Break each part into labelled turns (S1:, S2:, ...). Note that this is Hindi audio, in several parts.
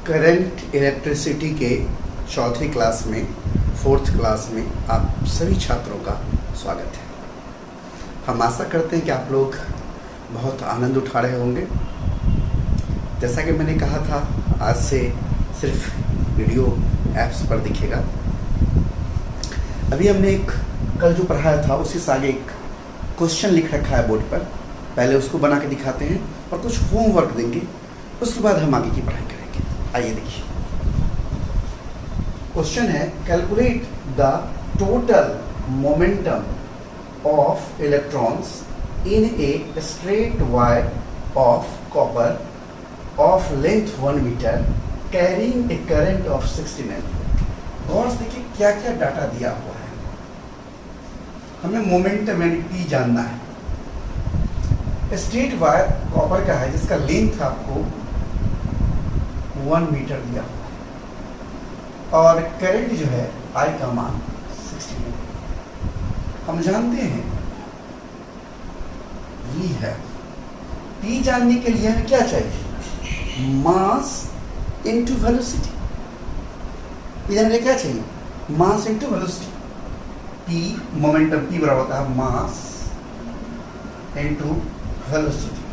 S1: करंट इलेक्ट्रिसिटी के चौथी क्लास में, फोर्थ क्लास में आप सभी छात्रों का स्वागत है। हम आशा करते हैं कि आप लोग बहुत आनंद उठा रहे होंगे। जैसा कि मैंने कहा था, आज से सिर्फ वीडियो ऐप्स पर दिखेगा। अभी हमने कल जो पढ़ाया था उसी से आगे एक क्वेश्चन लिख रखा है बोर्ड पर। पहले उसको बना के दिखाते हैं और कुछ होमवर्क देंगे, उसके बाद हम आगे की पढ़ाई करेंगे। आइए देखिए, क्वेश्चन है calculate the total momentum of electrons in a straight wire of copper of length 1 metre carrying a current of 16 ampere. और देखिए क्या क्या डाटा दिया हुआ है। हमें मोमेंटम यानी P जानना है। स्ट्रेट वायर कॉपर का है जिसका लेंथ आपको 1 मीटर दिया हुआ है और करंट जो है I का मान 16 एम्पीयर। हम जानते हैं V है। P जानने के लिए हमें क्या चाहिए? Mass into velocity. P जानने के लिए क्या चाहिए? Mass into velocity. P momentum P बराबर होता है मास इनटू वेलोसिटी।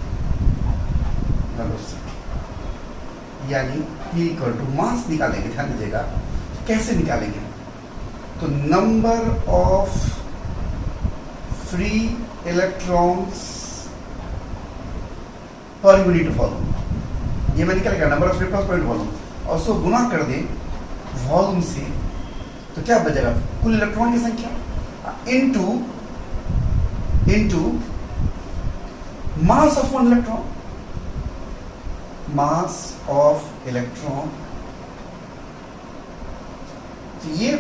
S1: यानी P इक्वल टू मास निकालेंगे। ध्यान दीजिएगा कैसे निकालेंगे। तो number of free electrons per unit volume, ये मैं निकालेगा number of free electrons per unit volume, और उसको गुना कर दें वॉल्यूम से, तो क्या बचेगा? कुल इलेक्ट्रॉन की संख्या into mass of one electron. Mass of electron, तो ये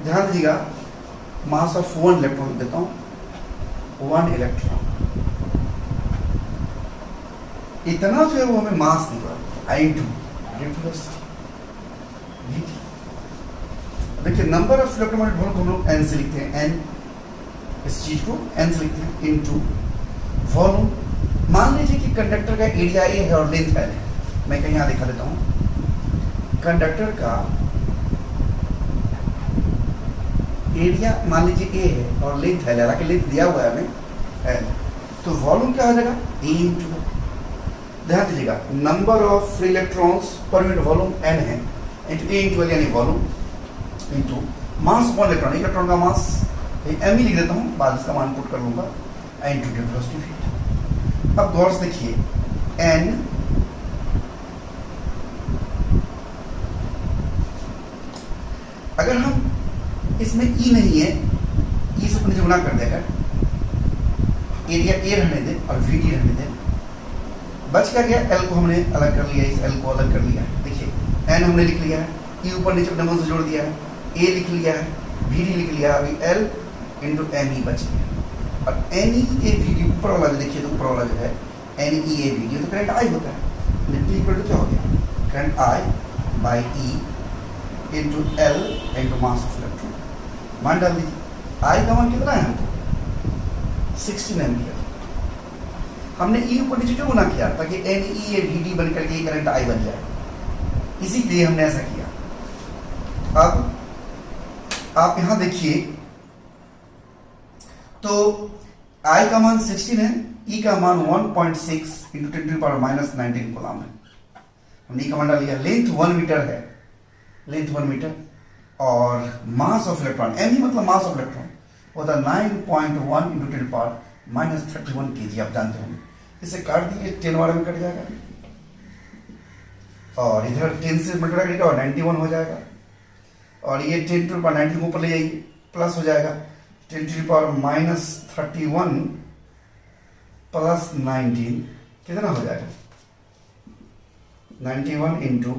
S1: ध्यान दीजिएगा, मास ऑफ वन इलेक्ट्रॉन लिख देता हूं। 1 इलेक्ट्रॉन इतना जो है वो हमें मास निकला आई टू देखिए नंबर ऑफ इलेक्ट्रॉन को हम लोग n से लिखते हैं। n इस चीज को n से लिखते हैं इनटू वॉल्यूम। मान लीजिए कि कंडक्टर का एरिया A है और लेंथ L है। मैं कहीं यहाँ दिखा देता हूँ। कंडक्टर का एरिया मान लीजिए A है और लेंथ L है, हालांकि लेंथ दिया हुआ है हमें L, तो वॉल्यूम क्या हो जाएगा? A into. ध्यान दीजिएगा number of free electrons per unit volume n है इंटू A इंटू L यानी volume into mass one electron. Electron का मास m ही लिख देता हूँ, बाद इसका मान पुट कर लूंगा इंटू वेलोसिटी। अब गौर से देखिए n अगर हम इसमें E नहीं है, E से नीचे गुना कर देगा, एरिया A रहने दें और VD रहने दें, बच क्या गया? L को हमने अलग कर लिया, इस L को अलग कर लिया। देखिए n हमने लिख लिया है, E ऊपर नीचे नंबर से जोड़ दिया है, A लिख लिया है, VD लिख लिया, अभी L इंटू M E बच गया। और NEAVD ऊपर वाला जो देखिए, तो ऊपर वाला जो है NEAVD तो करंट I होता है। P इक्वल टू क्या हो गया? Current I by E into L into mass of electron. मान डाल दीजिए, I का मान कितना है हमको? 16 एम्पीयर। हमने E ऊपर नीचे क्यों गुना किया? ताकि NEAVD बन करके ये करंट I बन जाए, इसीलिए हमने ऐसा किया। अब आप यहां देखिए, तो I का मान 16 है, E का मान 1.6 into 10 to power minus 19 coulomb है। हमने E का मान डाल लिया। लेंथ 1 मीटर है, लेंथ 1 मीटर, और मास ऑफ इलेक्ट्रॉन m ही मतलब मास ऑफ इलेक्ट्रॉन होता है 9.1 इंटू 10 पावर माइनस 31 kg। आप जानते होंगे, इसे काट दिए 10 वाले में कट जाएगा, और इधर 10 से मल्टीप्लाई करेगा और 91 हो जाएगा, और ये 10 टू पावर 19 को ऊपर ले जाइए, प्लस हो जाएगा 10 टू पावर माइनस 31 प्लस 19 कितना हो जाएगा? 91 इंटू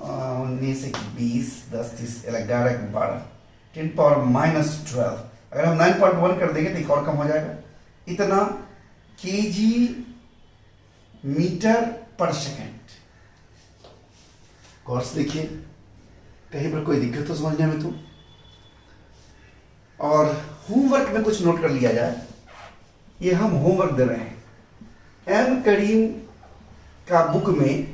S1: 19 20 10 30 11 12 10 पावर माइनस 12। अगर हम 9.1 कर देंगे तो एक और कम हो जाएगा, इतना kg मीटर पर सेकेंड। गौर से देखिए, कहीं पर कोई दिक्कत तो समझने में तो, और होमवर्क में कुछ नोट कर लिया जाए। ये हम होमवर्क दे रहे हैं। एम करीम का बुक में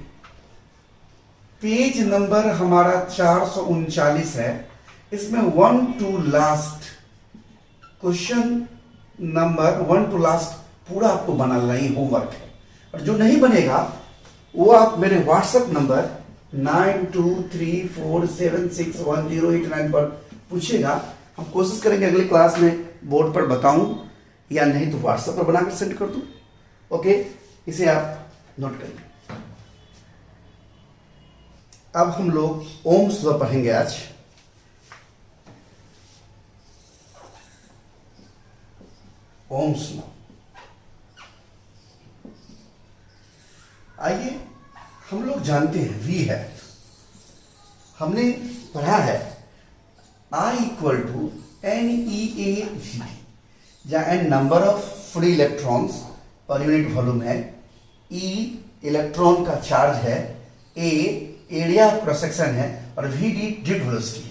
S1: पेज नंबर हमारा 439 है, इसमें 1 to last question number 1 to last पूरा आपको बनाना ही होमवर्क है। और जो नहीं बनेगा वो आप मेरे व्हाट्सएप नंबर 9234761089 पर पूछेगा। हम कोशिश करेंगे अगली क्लास में बोर्ड पर बताऊं, या नहीं तो व्हाट्सएप पर बनाकर सेंड कर दूं। ओके, इसे आप नोट करिए। अब हम लोग ओम्स लॉ पढ़ेंगे आज। ओम्स लॉ, आइए हम लोग जानते हैं, वी है, हमने पढ़ा है I इक्वल टू NeAV, जहाँ N number of free electrons per unit volume है, E इलेक्ट्रॉन का चार्ज है, A area of cross section है और V D ड्रिफ्ट वेलोसिटी है।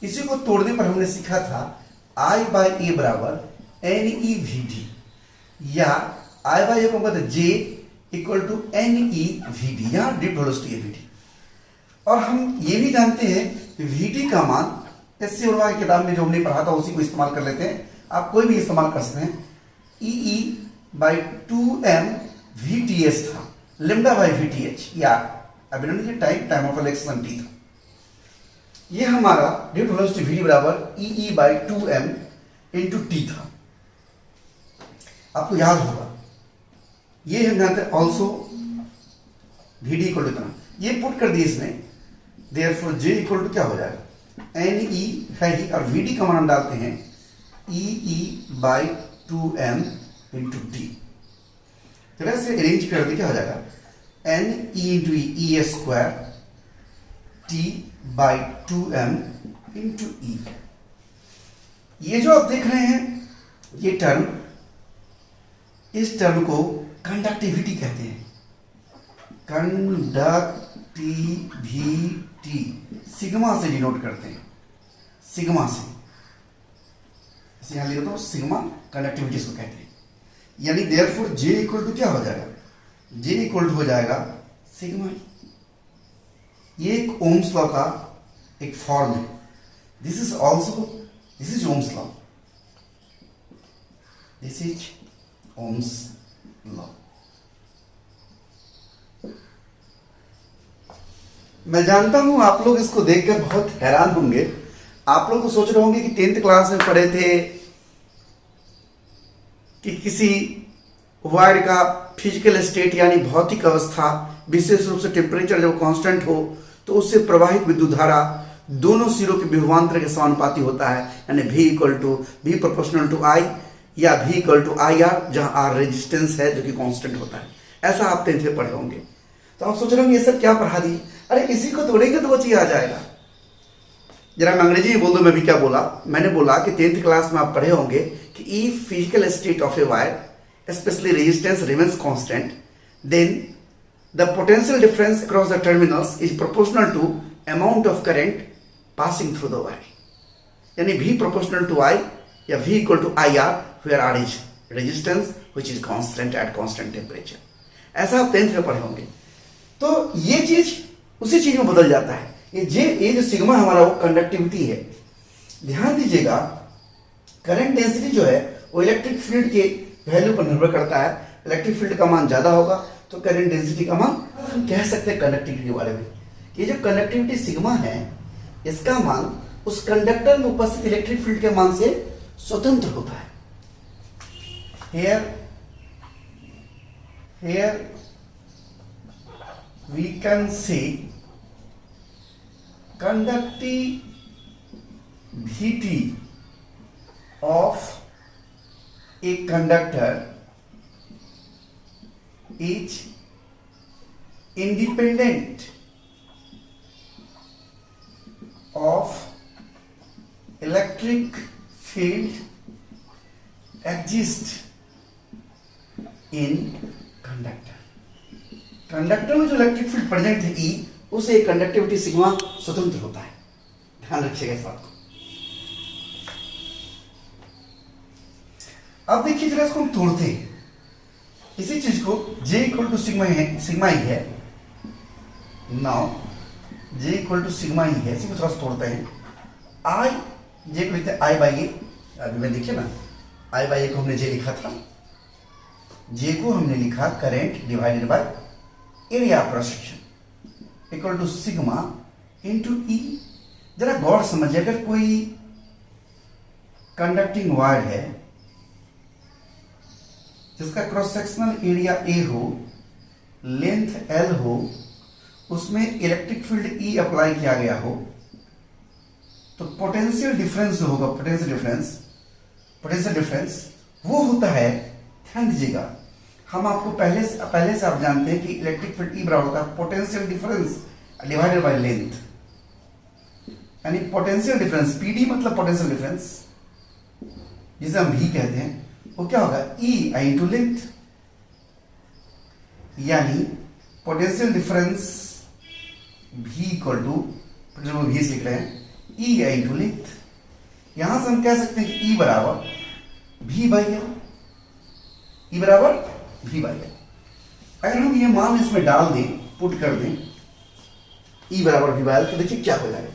S1: इसी को तोड़ने पर हमने सीखा था I बाई ए बराबर NeVd, या I बाई ए को मतलब J इक्वल टू NeVd, यहाँ ड्रिफ्ट वेलोसिटी है Vd। और हम ये भी जानते हैं कि Vd का मान एससी वर्मा की किताब में जो हमने पढ़ा था उसी को इस्तेमाल कर लेते हैं, आप कोई भी इस्तेमाल कर सकते हैं। E बाई 2m VTS था, लिम्डा बाई VTH, या अभी टाइम ऑफ इलेक्शन टी था। ये हमारा ड्रिफ्ट वेलोसिटी Vd बराबर E by 2m into T था, आपको याद होगा। ये हम जानते हैं ऑल्सो Vd इक्वल टू इतना, ये पुट कर दिए इसने, देयरफॉर J इक्वल टू क्या हो जाएगा, Ne है ही, और Vd का मान डालते हैं E by 2m into T. तरह से अरेंज कर दे क्या हो जाएगा, Ne into E square T by 2m into E। ये जो आप देख रहे हैं ये टर्म, इस टर्म को कंडक्टिविटी कहते हैं, कंडक्टिविटी सिग्मा से डिनोट करते हैं, सिग्मा से, इसे यहां लिखता हूं सिग्मा, कंडक्टिविटी इसको कहते हैं। यानी देयरफॉर J इक्वल टू क्या हो जाएगा, J इक्वल टू हो जाएगा सिग्मा। ये एक ओम्स लॉ का एक फॉर्म है, this is Ohm's law, this is Ohm's law. मैं जानता हूं आप लोग इसको देखकर बहुत हैरान होंगे। आप लोग तो सोच रहे होंगे कि 10th क्लास में पढ़े थे कि किसी वायर का फिजिकल स्टेट यानी भौतिक अवस्था, विशेष रूप से टेम्परेचर जब कांस्टेंट हो तो उससे प्रवाहित विद्युत धारा दोनों सिरों के विभवांतर के समानुपाती होता है, यानी V equal to V proportional to I, या V इक्वल टू IR, जहां R रेजिस्टेंस है जो कि कांस्टेंट होता है। ऐसा आप 10th में पढ़े होंगे। तो आप सोच रहे होंगे ये सब क्या पढ़ा दी, अरे इसी को तोड़ेंगे तो वो चीज आ जाएगा। जरा मैं अंग्रेजी में बोल दूं, मैं भी क्या बोला, मैंने बोला कि 10th क्लास में आप पढ़े होंगे कि if physical state of a wire specially resistance remains constant, then the potential difference across the terminals is proportional to amount of current passing through the wire, यानी V प्रोपोर्शनल टू I या V equal to IR, where R is resistance which is constant at constant temperature. ऐसा आप 10th में पढ़े होंगे। तो ये चीज उसी चीज में बदल जाता है। ये जो सिग्मा हमारा वो कंडक्टिविटी है। ध्यान दीजिएगा, करंट डेंसिटी जो है वो इलेक्ट्रिक फील्ड के वैल्यू पर निर्भर करता है। इलेक्ट्रिक फील्ड का मान ज्यादा होगा तो करंट डेंसिटी का मान, हम कह सकते हैं कंडक्टिविटी के बारे में, ये जो कंडक्टिविटी सिग्मा है इसका मान उस कंडक्टर में उपस्थित इलेक्ट्रिक फील्ड के मान से स्वतंत्र होता है। here we can see conductivity of a conductor is independent of electric field exist in conductor। Conductor में जो इलेक्ट्रिक फील्ड प्रेजेंट है E, उसे कंडक्टिविटी सिग्मा स्वतंत्र होता है। ध्यान रखिएगा इस बात को। अब देखिए जरा इसको हम तोड़ते हैं, इसी चीज को J इक्वल टू सिग्मा ही है। Now J equal to sigma ही है, इसी को थोड़ा सा तोड़ते हैं। आई जे को लिखते हैं आई बाई ए, अभी मैं देखिए ना, आई बाई ए को हमने जे लिखा था, जे को हमने लिखा current divided by area of cross section equal to sigma into E. जरा गौर समझिए, अगर कोई कंडक्टिंग वायर है जिसका क्रॉस सेक्शनल एरिया ए हो, लेंथ एल हो, उसमें इलेक्ट्रिक फील्ड ई अप्लाई किया गया हो, तो पोटेंशियल डिफरेंस जो होगा, पोटेंशियल डिफरेंस वो होता है, ध्यान दीजिएगा, हम आपको पहले से आप जानते हैं कि इलेक्ट्रिक फील्ड ई बराबर होता है potential difference divided by length, यानी पोटेंशियल डिफरेंस पीडी मतलब पोटेंशियल डिफरेंस, जिसे हम भी कहते हैं, वो क्या होगा ई आई इंटू लेंथ, यानी पोटेंशियल डिफरेंस भी इक्वल टू, जो हम भी लिख रहे हैं, ई आई इंटू लेंथ। यहां से हम कह सकते हैं कि ई बराबर भी बाई एल, ई बराबर भी बाई एल। अगर हम ये मान इसमें डाल दें, पुट कर दें ई बराबर भी बाई एल, तो देखिए क्या हो जाएगा,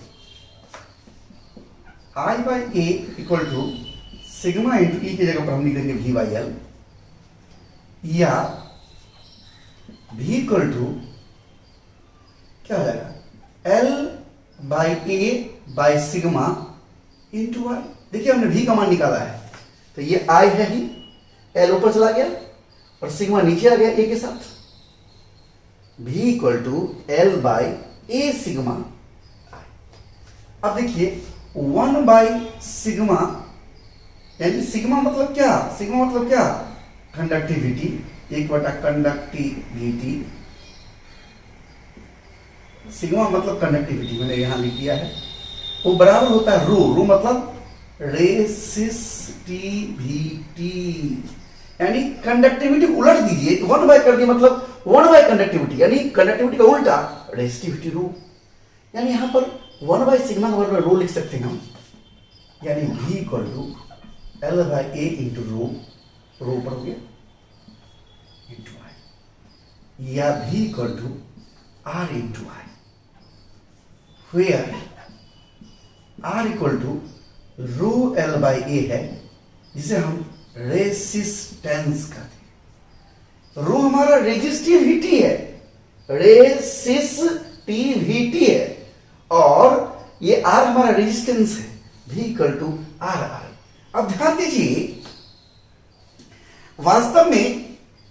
S1: I by A equal to sigma into E की जगह पर हम लिख देंगे भी बाई एल, या भी इक्वल टू क्या हो जाएगा L by A by sigma into I. देखिए हमने भी का मान निकाला है, तो ये आई है ही, एल ऊपर चला गया और सिग्मा नीचे आ गया ए के साथ, भी equal to L by A sigma I. अब देखिए 1 बाई सिग्मा, यानी सिग्मा मतलब क्या, सिग्मा मतलब क्या, कंडक्टिविटी, 1 बटा कंडक्टिविटी, सिग्मा मतलब कंडक्टिविटी मैंने यहां लिख दिया है, वो बराबर होता है रो, रो मतलब रेसिस्टिविटी, यानी कंडक्टिविटी उलट दीजिए, 1 बाय कर दिया मतलब 1 बाय कंडक्टिविटी, यानी कंडक्टिविटी का उल्टा रेसिस्टिविटी रो, यानी यहां पर 1 बाय सिग्मा का बराबर रो लिख सकते हैं हम, यानी भी equal to L by A into rho, rho ऊपर हो गया इंटू आई, या भी equal to R into I, where R equal to rho L by A है, जिसे हम रेसिस्टेंस कहते हैं। रो हमारा रेजिस्टिविटी है, रेसिस्टिविटी है, और ये आर हमारा रेजिस्टेंस है, भी इक्वल टू आर आई। अब ध्यान दीजिए, वास्तव में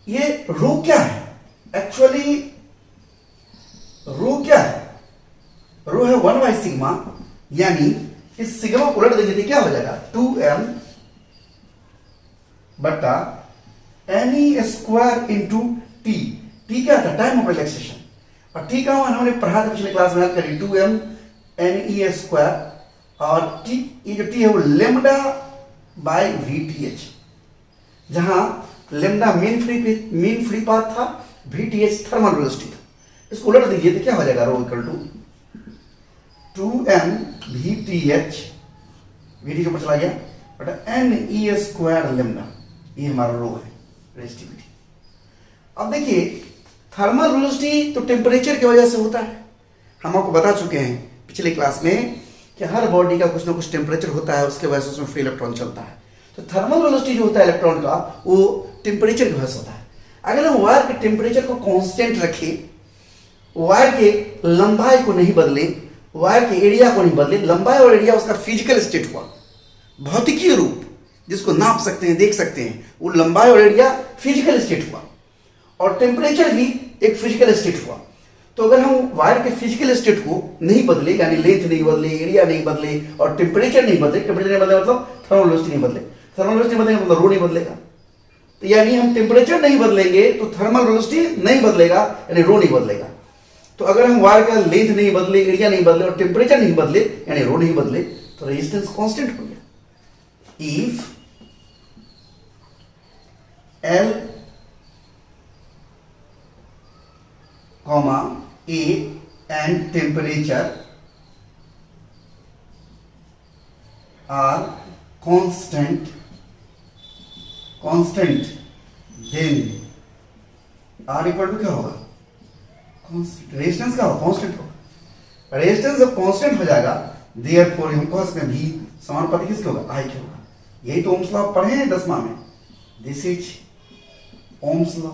S1: ये रो क्या है, एक्चुअली रो क्या है, रो है 1 बाई सिग्मा, यानी इस सिग्मा को उलट देंगे तो क्या हो जाएगा 2m बटा N E square into T. T क्या था, टाइम ऑफ रिलैक्सेशन, और टी का मान हमने पढ़ा था पिछले क्लास में, याद करिए 2m एन स्क्वायर, और टी, ये जो टी है वो लेमडा बाय VTH, जहां लेमडा मीन फ्री पाथ था, VTH थर्मल वेलोसिटी था। इसको उलट दीजिए तो क्या हो जाएगा, rho equal to 2m VTH, VT के ऊपर चला गया, बटा NE स्क्वायर लेमडा, ये हमारा रो है रेजिस्टिविटी। अब देखिए थर्मल वेलोसिटी तो टेम्परेचर की वजह से होता है, हम आपको बता चुके हैं पिछले क्लास में कि हर बॉडी का कुछ ना कुछ टेम्परेचर होता है, उसके वजह से उसमें फ्री इलेक्ट्रॉन चलता है। तो थर्मल वेलोसिटी जो होता है इलेक्ट्रॉन का, वो टेम्परेचर की वजह से होता है। अगर हम वायर के टेम्परेचर को कांस्टेंट रखें, वायर के लंबाई को नहीं बदले, वायर के एरिया को नहीं बदले, लंबाई और एरिया उसका फिजिकल स्टेट हुआ, भौतिकीय रूप जिसको नाप सकते हैं, देख सकते हैं, वो लंबाई और एरिया फिजिकल स्टेट हुआ, और टेम्परेचर भी एक फिजिकल स्टेट हुआ। तो अगर हम वायर के फिजिकल स्टेट को नहीं बदले, यानी लेंथ नहीं बदले, एरिया नहीं बदले, और टेम्परेचर नहीं बदले, टेम्परेचर नहीं बदले मतलब थर्मल वेलोसिटी नहीं बदले, थर्मल वेलोसिटी नहीं बदलेगा मतलब रो नहीं बदलेगा, तो यानी हम टेम्परेचर नहीं बदलेंगे तो थर्मल वेलोसिटी नहीं बदलेगा, यानी रो नहीं बदलेगा। तो अगर हम वायर का लेंथ नहीं बदले, एरिया नहीं बदले, और टेम्परेचर नहीं बदले, यानी रो नहीं बदले, तो रेजिस्टेंस कांस्टेंट हो गया। If L, A and temperature are constant, then R equal to क्या होगा, रेजिस्टेंस क्या होगा, कांस्टेंट होगा। रेजिस्टेंस जब कांस्टेंट हो जाएगा, देयरफॉर हम कह सकते हैं भी समानुपाती किसके होगा, आई के होगा। यही तो ओम्स लॉ पढ़े हैं 10वां में, दिस इज ओम्स लॉ।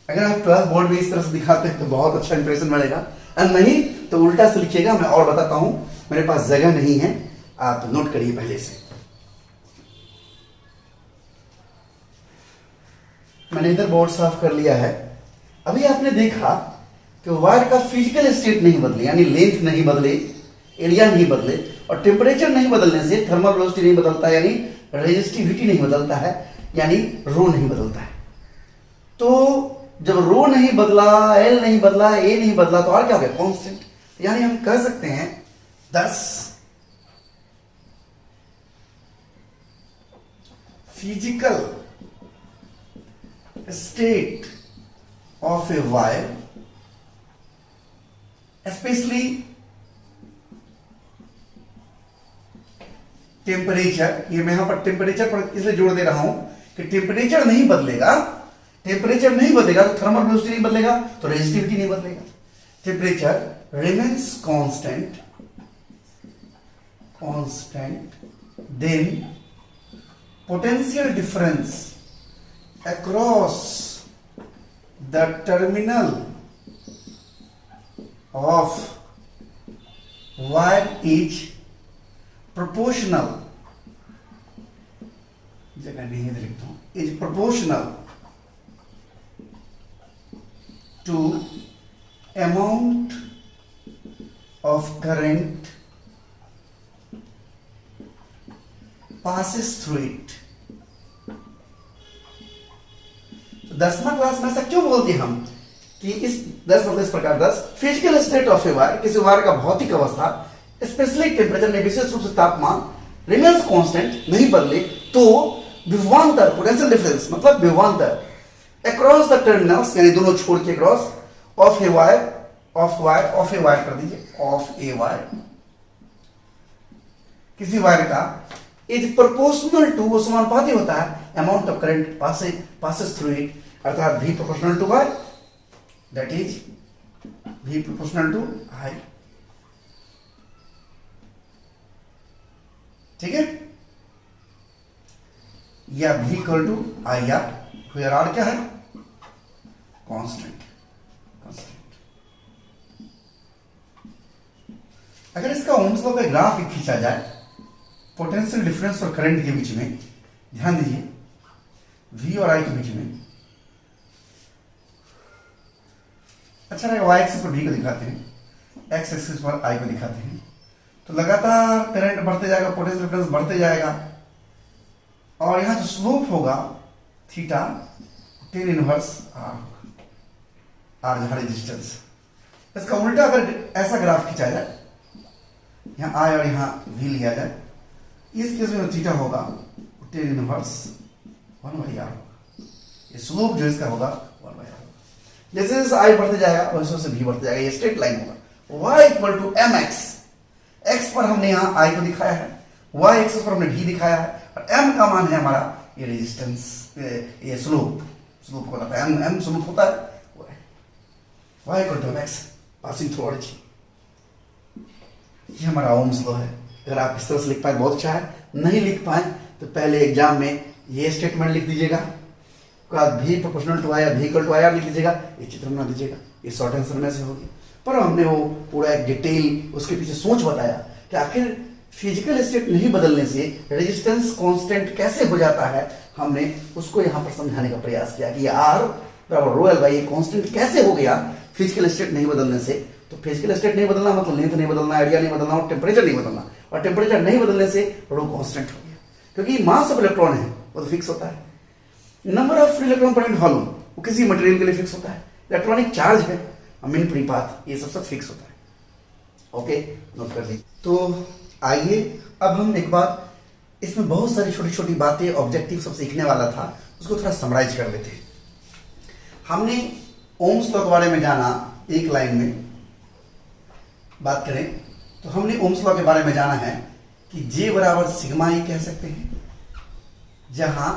S1: अगर आप क्लास बोर्ड में इस तरह से दिखाते हैं तो बहुत अच्छा इंप्रेशन मिलेगा, और नहीं तो उल्टा से लिखिएगा। मैं और बताता हूं, मेरे पास जगह नहीं है, आप नोट करिए पहले से। मैंने इधर बोर्ड साफ कर लिया है। अभी आपने देखा कि वायर का फिजिकल स्टेट नहीं बदले, यानी लेंथ नहीं बदले, एरिया नहीं बदले, और टेम्परेचर नहीं बदलने से थर्मल वेलोसिटी नहीं बदलता, यानी रेजिस्टिविटी नहीं बदलता है, यानी रो नहीं बदलता है। तो जब रो नहीं बदला, एल नहीं बदला, ए नहीं बदला, तो और क्या हो गया, कांस्टेंट। यानी हम कह सकते हैं 10 physical state of a wire, specially temperature, ये मैं यहां पर टेम्परेचर पर इसलिए जोड़ दे रहा हूं कि टेम्परेचर नहीं बदलेगा, टेम्परेचर नहीं बदलेगा तो थर्मल वेलोसिटी नहीं बदलेगा, तो रेजिस्टिविटी नहीं बदलेगा। Temperature remains constant, then potential difference across the terminal of wire is proportional, जगह नहीं है लिखता हूं, is proportional to amount of current passes through it। तो 10वां क्लास में ऐसा क्यों बोलते हैं हम कि इस 10 मतलब इस प्रकार 10 physical state of a wire, किसी वायर का भौतिक अवस्था, स्पेशली टेम्परेचर में विशेष रूप से तापमान, रिमेन्स कांस्टेंट नहीं बदले, तो विभवांतर पोटेंशियल डिफरेंस मतलब विभवांतर अक्रॉस द टर्मिनल्स, यानी दोनों छोर के क्रॉस, ऑफ ए वायर कर दीजिए, ऑफ ए वायर, किसी वायर का, इज प्रोपोर्शनल टू, वो समानुपाती होता है, amount of current passes through it, अर्थात V proportional to I, that is V proportional to I। ठीक है, या V इक्वल टू I, या फिर R क्या है, कांस्टेंट। अगर इसका ओम्स लॉ का ग्राफ खींचा जाए पोटेंशियल डिफरेंस और करंट के बीच में, ध्यान दीजिए V और I के बीच में, अच्छा रहेगा y एक्सिस पर V को दिखाते हैं, x एक्सिस पर I को दिखाते हैं, तो लगातार करंट बढ़ते जाएगा, पोटेंशियल डिफरेंस बढ़ते जाएगा, और यहां जो स्लोप होगा थीटा tan इनवर्स R जहां रेजिस्टेंस। इसका उल्टा अगर ऐसा ग्राफ खींचा जाए, यहां I और यहां V लिया जाए, इस केस में थीटा होगा tan इनवर्स 1/r, ये स्लोप जो इसका होगा 1/r। जैसे जैसे I बढ़ते जाएगा वैसे वैसे V बढ़ते जाएगा, ये स्ट्रेट लाइन होगा। y equal to mx, x पर हमने यहां I को दिखाया है, y एक्सिस पर हमने V दिखाया है, और m का मान है हमारा ये रेजिस्टेंस, ये स्लोप को बताता है, m स्लोप होता है, y equal to mx passing through origin. ये हमारा ओम्स लॉ है। अगर आप इस तरह से लिख पाए बहुत अच्छा है, नहीं लिख पाए तो पहले एग्जाम में ये स्टेटमेंट लिख दीजिएगा, V प्रोपोर्शनल टू I या V इक्वल टू IR लिख दीजिएगा, ये चित्र बना दीजिएगा, ये शॉर्ट आंसर में से होगी। पर हमने वो पूरा एक डिटेल उसके पीछे सोच बताया कि आखिर फिजिकल स्टेट नहीं बदलने से रेजिस्टेंस कांस्टेंट कैसे हो जाता है, हमने उसको यहाँ पर समझाने का प्रयास किया कि R बराबर रो एल बाई कांस्टेंट कैसे हो गया फिजिकल स्टेट नहीं बदलने से। तो फिजिकल स्टेट नहीं बदलना मतलब लेंथ नहीं बदलना, एरिया नहीं बदलना, और टेम्परेचर नहीं बदलना, और टेम्परेचर नहीं बदलने से रो कांस्टेंट हो गया, क्योंकि मास ऑफ इलेक्ट्रॉन है वो तो फिक्स होता है। नंबर ऑफ फ्री इलेक्ट्रॉन पर वॉल्यूम वो किसी मटेरियल के लिए फिक्स होता है, इलेक्ट्रॉनिक चार्ज है, अमीन परिपात, ये सब फिक्स होता है। ओके, नोट कर लीजिए। तो आइए अब हम एक बार इसमें बहुत सारी छोटी छोटी बातें ऑब्जेक्टिव सब सीखने वाला था, उसको थोड़ा समराइज कर लेते हैं। हमने ओम्स लॉ के बारे में जाना, एक लाइन में बात करें तो हमने ओम्स लॉ के बारे में जाना है कि J बराबर सिग्मा ई कह सकते हैं, जहां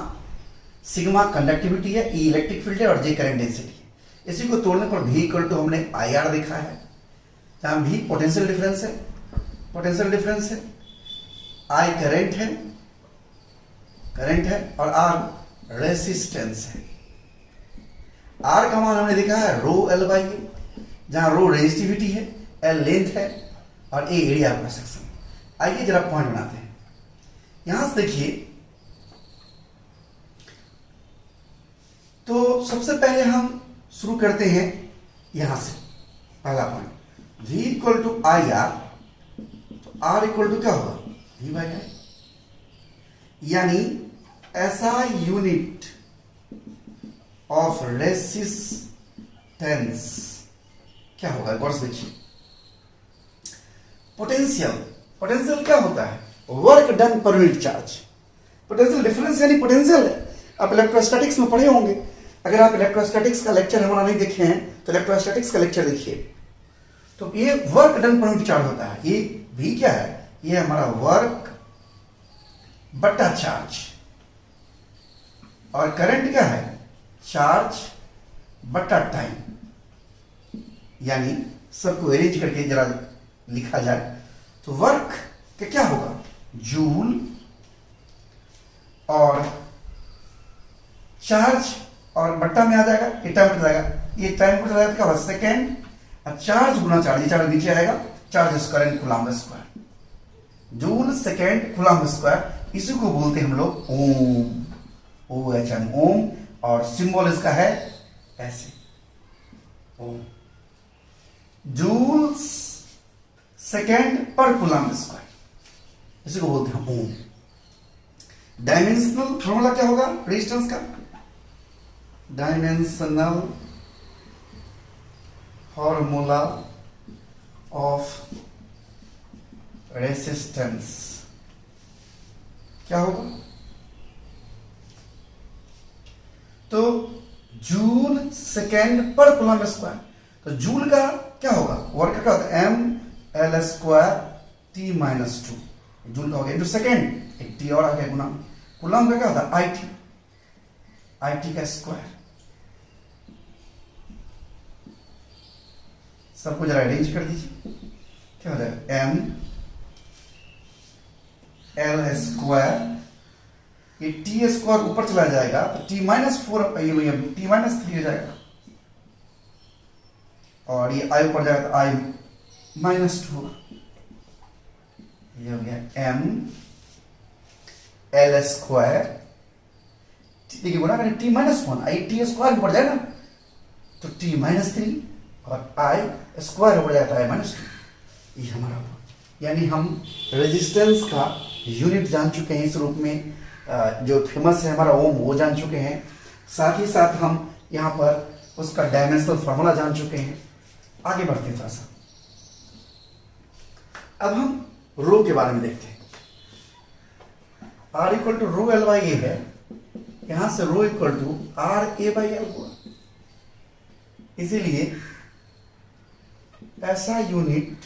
S1: सिग्मा कंडक्टिविटी है, ई इलेक्ट्रिक फील्ड है, और J करंट डेंसिटी है। इसी को तोड़ने पर V इक्वल टू हमने IR देखा है, जहां V पोटेंशियल डिफरेंस है, I करंट है और R रेसिस्टेंस है। R का मान हमने देखा है रो L बाई ए, जहां रो रेजिस्टिविटी है, L लेंथ है और A area of cross section. आइए जरा पॉइंट बनाते हैं। यहां से देखिए, तो सबसे पहले हम शुरू करते हैं यहां से, पहला point V equal to I R, तो R इक्वल टू क्या होगा V बाई आई, यानी SI यूनिट ऑफ रेसिस्टेंस क्या होगा, गौर से देखिए। पोटेंशियल क्या होता है, work done per unit charge. Potential difference यानी पोटेंशियल है, आप इलेक्ट्रोस्टैटिक्स में पढ़े होंगे। अगर आप इलेक्ट्रोस्टैटिक्स का लेक्चर हमारा नहीं देखे हैं तो इलेक्ट्रोस्टैटिक्स का लेक्चर देखिए। तो ये work done per unit charge होता है। ये भी क्या है, ये हमारा वर्क बटा चार्ज, और करंट क्या है, चार्ज बटा टाइम। यानी सबको अरेंज करके जरा लिखा जाए तो वर्क का क्या होगा, जूल, और चार्ज और बट्टा में आ जाएगा, ये टाइम बट जाएगा, ये टाइम बट जाएगा क्या होगा, सेकेंड, और चार्ज गुना चार्ज, ये चार्ज नीचे आएगा, charge square in coulomb square, joule second coulomb square. इसी को बोलते हैं हम लोग ओम, OHM ओम, और सिंबल इसका है ऐसे ओम, जूल सेकेंड पर कूलम्ब स्क्वायर, इसी को बोलते हैं ओम। डायमेंशनल फॉर्मूला क्या होगा रेजिस्टेंस का, डायमेंशनल फॉर्मूला ऑफ रेसिस्टेंस क्या होगा, तो जूल सेकेंड पर कूलम्ब स्क्वायर। तो जूल का क्या होगा, वर्क का होता है ml square t minus 2, joule का हो गया इंटू सेकेंड, एक टी और आ गया गुना। कूलम्ब का क्या होता है it का स्क्वायर। सबको जरा अरेंज कर दीजिए, क्या हो जाएगा ml स्क्वायर, ये टी स्क्वायर ऊपर चला जाएगा तो टी माइनस 4 टी माइनस 3 हो जाएगा, और ये आई ऊपर जाएगा तो आई माइनस 2, ये हो गया ml स्क्वायर, देखिए बोला मैंने T minus 1, I T square ऊपर जाएगा तो टी माइनस 3, और आई स्क्वायर ऊपर जाएगा तो आई माइनस 2। ये हमारा, यानी हम रेजिस्टेंस का यूनिट जान चुके हैं इस रूप में, जो फेमस है हमारा ओम, वो जान चुके हैं। साथ ही साथ हम यहाँ पर उसका डायमेंशनल फॉर्मूला जान चुके हैं। आगे बढ़ते हैं थोड़ा सा, अब हम रो के बारे में देखते हैं। R equal to rho L by A है, यहां से rho equal to R A by L हुआ, इसीलिए ऐसा यूनिट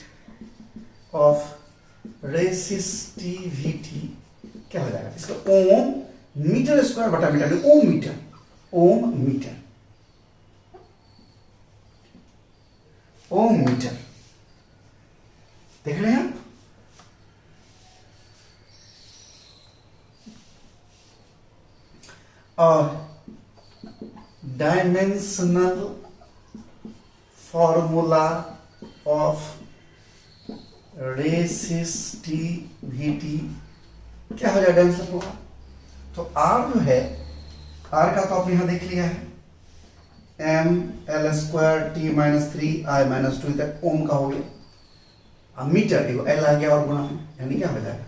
S1: ऑफ रेसिस्टिविटी क्या हो जाएगा, इसका ओम मीटर स्क्वायर बटा मीटर, ओम मीटर, देख रहे हैं आप। और डायमेंशनल फॉर्मूला ऑफ रेसिस्टिविटी क्या हो जाएगा आंसर होगा, तो R जो है, R का तो आपने यहां देख लिया है, ml square t minus 3 i minus 2 तक ओम का हो गया। अब मीटर देखो L आ गया और गुणा में, यानी क्या हो जाएगा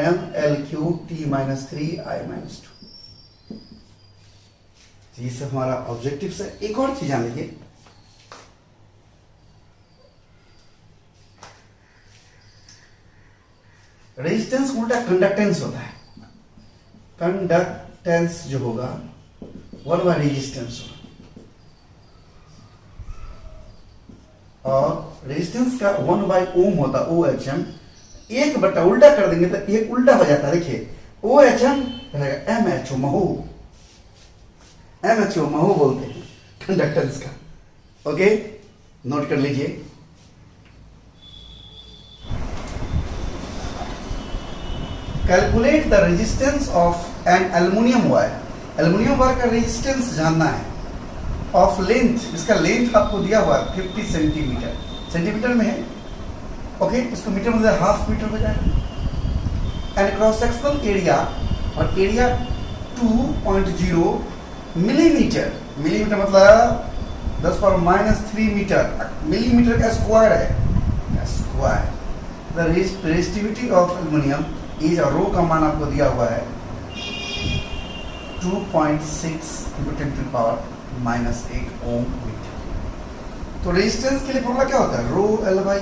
S1: ml cube t minus 3 i minus 2। ये सब हमारा ऑब्जेक्टिव से। एक और चीज जान लीजिए, रेजिस्टेंस उल्टा कंडक्टेंस होता है। कंडक्टेंस जो होगा 1 बाय रेजिस्टेंस होगा, और रेजिस्टेंस का 1 बाय ओम होता है OHM। एक बटा उल्टा कर देंगे तो एक उल्टा हो जाता है, देखिए OHM रहेगा MHO, महू MHO महू बोलते हैं। कंडक्टेंस का। ओके, नोट कर लीजिए। Calculate the resistance of an aluminium wire. Aluminium wire का रेजिस्टेंस जानना है। ऑफ लेंथ, इसका लेंथ आपको दिया हुआ है 50 सेंटीमीटर, सेंटीमीटर में है। ओके, इसको मीटर में हाफ मीटर हो जाएगा। एंड क्रॉस सेक्शनल एरिया, और एरिया 2.0 मिलीमीटर, मिलीमीटर मतलब 10⁻³ मीटर, मिलीमीटर का स्क्वायर है, square. The resistivity of aluminium is, rho का मान आपको दिया हुआ है 2.6 × 10⁻⁸ ओम मीटर। तो रेजिस्टेंस के लिए फॉर्मूला क्या होता है? रो L/A।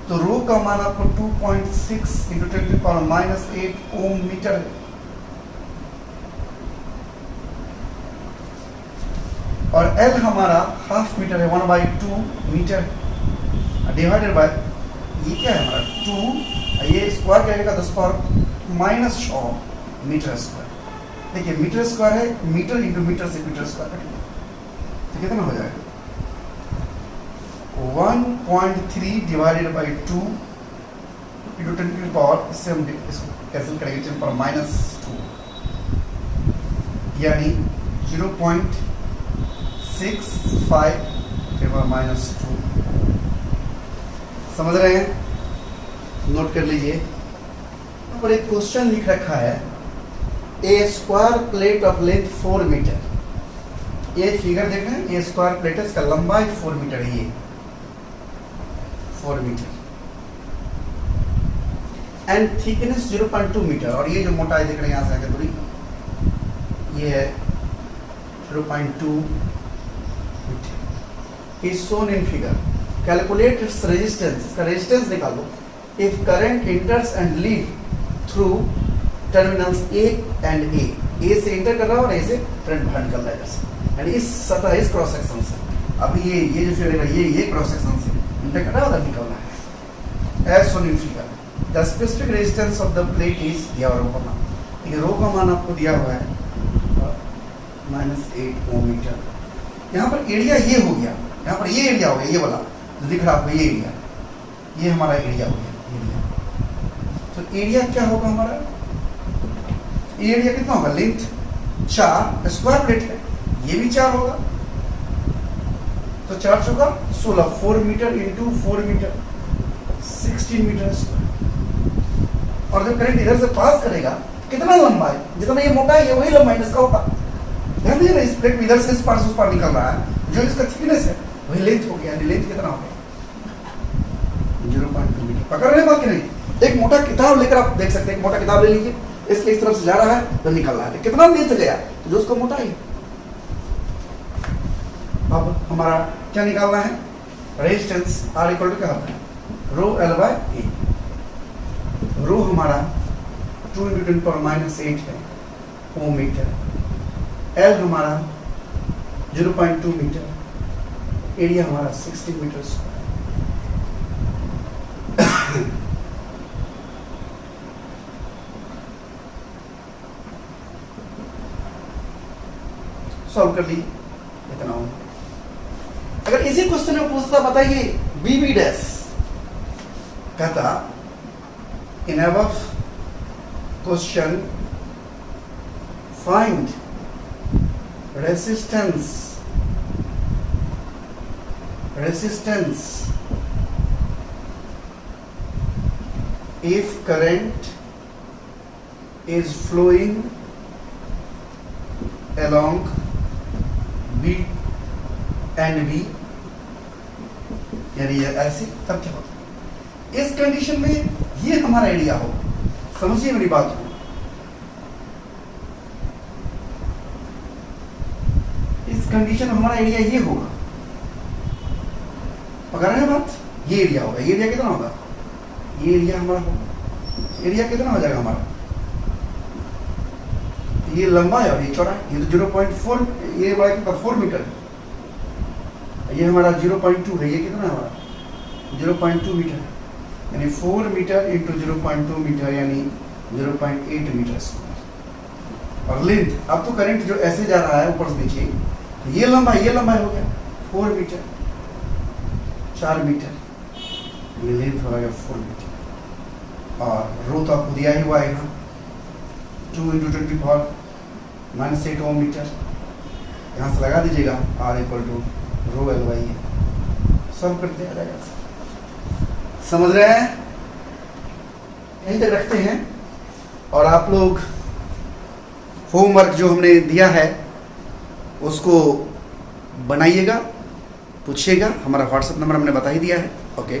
S1: तो रो का मान आपको 2.6 × 10⁻⁸ ओम मीटर है। और L हमारा हाफ मीटर है, 1/2 मीटर, डिवाइडेड बाय ये क्या है हमारा 2, ये स्क्वायर करेगा 10⁻⁻⁶ मीटर स्क्वायर। देखिए मीटर स्क्वायर है, मीटर इंटू मीटर से मीटर स्क्वायर करेंगे तो कितना हो जाएगा? 1.3 डिवाइडेड बाई 2 इंटू 10 की पावर, इससे हम इसको कैंसिल करेंगे 10⁻⁻², यानी 0.65 10⁻²। समझ रहे हैं? नोट कर लीजिए। यहाँ पर एक क्वेश्चन लिख रखा है, a square plate of length 4 metre. ये फिगर देख रहे हैं, ये स्क्वायर प्लेट है, इसका लंबाई 4 मीटर है, ये 4 मीटर, एंड थिकनेस 0.2 मीटर। और ये जो मोटाई देख रहे हैं यहाँ से आगे दूरी, ये है 0.2 metre. Is shown in figure. Calculate its resistance, इसका रेजिस्टेंस निकालो। If current enters and leave through terminals A and A से इंटर कर रहा है और ए से करंट बाहर निकल रहा है, जैसे यानी इस सतह, इस क्रॉस सेक्शन से। अभी ये जो फिगर है, ये क्रॉस सेक्शन से इंटर कर रहा है, उधर निकल रहा है। As shown in figure, the specific resistance of the plate is दिया, रो का मान, ये रो का मान आपको दिया हुआ है -8 ओम मीटर। यहाँ पर एरिया ये हो गया, यहाँ पर ये एरिया हो गया, ये वाला जो दिख रहा है आपको, ये एरिया, ये हमारा एरिया हो गया, एरिया। तो एरिया क्या होगा हमारा? एरिया कितना होगा? लेंथ 4, स्क्वायर प्लेट है, ये भी 4 होगा, तो 4 चौका 16, 4 metre into 4 metre 16 metre square. और जब करंट इधर से पास करेगा, कितना लंबा है? जितना ये मोटा है, वही लंबाई इसका होगा। ध्यान दीजिए ना, इस प्लेट में इधर से इस पार से उस पार निकल रहा है, जो इसका थिकनेस है वही लेंथ हो गया। लेंथ कितना हो गया? 0.2 मीटर। पकड़ रहे बात कि नहीं? एक मोटा किताब लेकर आप देख सकते हैं, एक मोटा किताब ले लीजिए, इसके इस तरफ से जा रहा है तो निकल रहा है, कितना लेंथ गया? तो जो उसको मोटा है। अब हमारा क्या निकालना है? रेजिस्टेंस R इक्वल टू क्या होता है? रो L/A। रो हमारा 2 × 10⁻⁸ है, ओम मीटर। L हमारा 0.2 मीटर, एरिया हमारा 60 मीटर स्क्वायर। सॉल्व कर लीजिए, इतना हो। अगर इसी क्वेश्चन में पूछता, बताइए BB डैश, कहता in above question find resistance if current is flowing along B and B, यानी ऐसे, तब क्या होता? इस कंडीशन में ये हमारा एरिया हो। समझिए मेरी बात को, इस कंडीशन में हमारा एरिया ये होगा। पकड़ रहे हैं बात? ये एरिया होगा। ये एरिया कितना होगा? ये एरिया हमारा होगा। एरिया कितना हो जाएगा हमारा? ये लंबा है और ये चौड़ा है। ये तो 0.4, ये बड़ा कितना? 4 मीटर है। ये हमारा 0.2 है। ये कितना है हमारा? 0.2 मीटर है, यानी 4 मीटर इंटू 0.2 मीटर, यानी 0.8 मीटर स्क्वायर। और लेंथ, अब तो करंट जो ऐसे जा रहा है ऊपर से नीचे, ये लंबाई हो गया 4 मीटर, 4 मीटर। ये लेंथ हो गया 4 मीटर। और रो तो आपको दिया ही हुआ है यहाँ 2 × 24 -8 ओम मीटर। यहाँ से लगा दीजिएगा R = rho L by A, सब करते आ जाएगा। समझ रहे हैं? यहीं तक रखते हैं। और आप लोग होमवर्क जो हमने दिया है उसको बनाइएगा, पूछिएगा। हमारा व्हाट्सएप नंबर हमने बता ही दिया है। ओके।